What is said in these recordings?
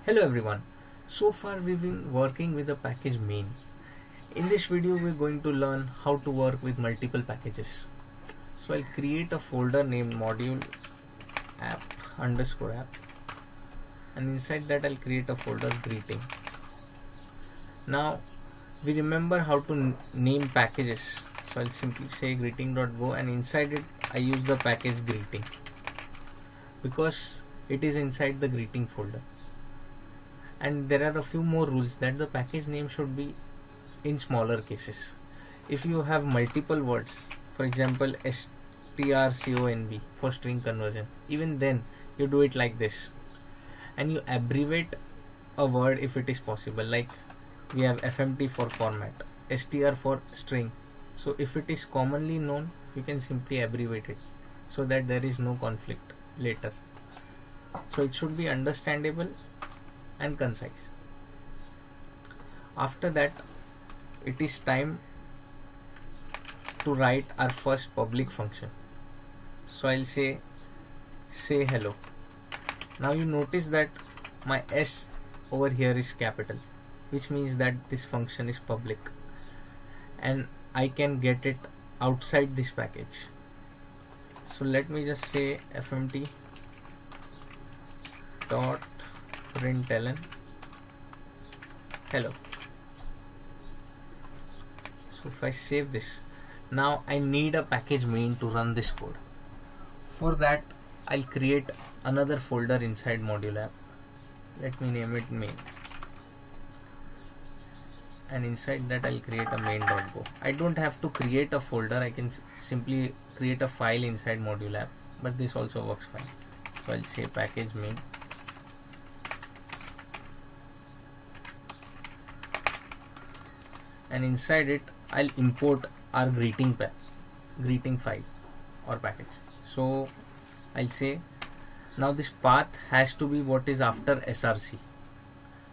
Hello everyone. So far we've been working with the package main. In this video we're going to learn how to work with multiple packages. So I'll create a folder named module app_app, and inside that I'll create a folder greeting. Now we remember how to name packages. So I'll simply say greeting.go, and inside it I use the package greeting because it is inside the greeting folder. And there are a few more rules that the package name should be in smaller cases. If you have multiple words, for example strconv for string conversion, even then you do it like this, and you abbreviate a word if it is possible. Like we have fmt for format, str for string. So if it is commonly known, you can simply abbreviate it so that there is no conflict later. So it should be understandable and concise. After that, it is time to write our first public function. So I'll say hello. Now you notice that my s over here is capital, which means that this function is public and I can get it outside this package. So let me just say fmt dot println hello. So if I save this, now I need a package main to run this code. For that I'll create another folder inside module app. Let me name it main, and inside that I'll create a main.go. I don't have to create a folder, I can simply create a file inside module app, but this also works fine. So I'll say package main, and inside it I'll import our greeting file or package. So I'll say now this path has to be what is after src.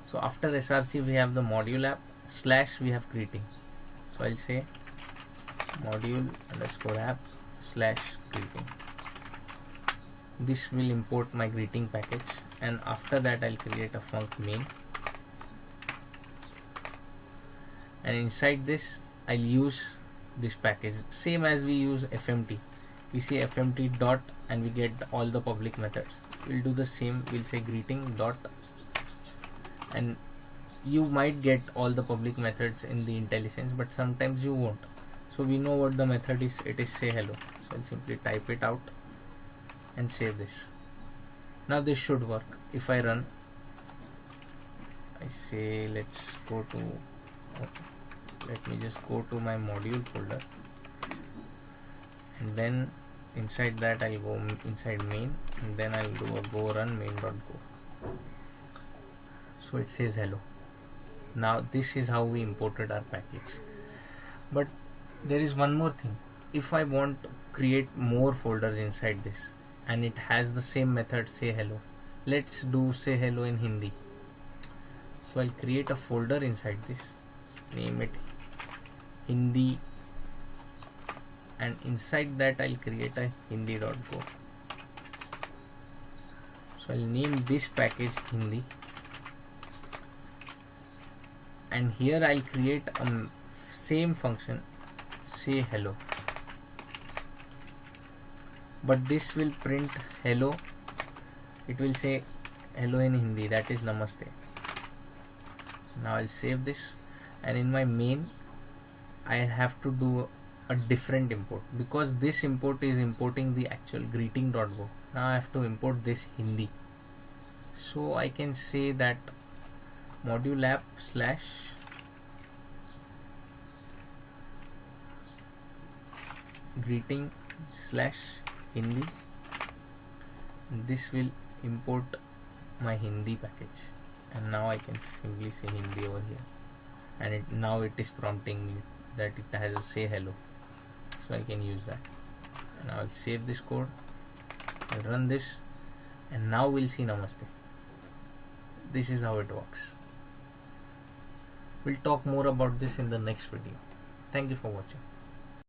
So after src we have the module app / we have greeting. So I'll say module_app/greeting. This will import my greeting package, and after that I'll create a func main, and inside this I'll use this package same as we use fmt. We say fmt dot and we get all the public methods. We'll do the same. We'll say greeting dot, and you might get all the public methods in the IntelliSense, but sometimes you won't. So we know what the method is. It is say hello. So I'll simply type it out and save this. Now this should work. If I run, I say let's go to let me just go to my module folder, and then inside that I'll go inside main, and then I'll do a go run main.go. So it says hello. Now this is how we imported our package. But there is one more thing. If I want to create more folders inside this and it has the same method say hello, let's do say hello in Hindi. So I'll create a folder inside this, name it Hindi, and inside that I'll create a hindi.go. So I'll name this package Hindi, and here I'll create a same function say hello, but this will print hello. It will say hello in Hindi, that is namaste. Now I'll save this, and in my main I have to do a different import because this import is importing the actual greeting.go. Now I have to import this Hindi. So I can say that module app / greeting / Hindi. This will import my Hindi package, and now I can simply say Hindi over here, and now it is prompting me that it has a say hello, so I can use that. And I'll save this code, I'll run this, and now we'll see namaste. This is how it works. We'll talk more about this in the next video. Thank you for watching.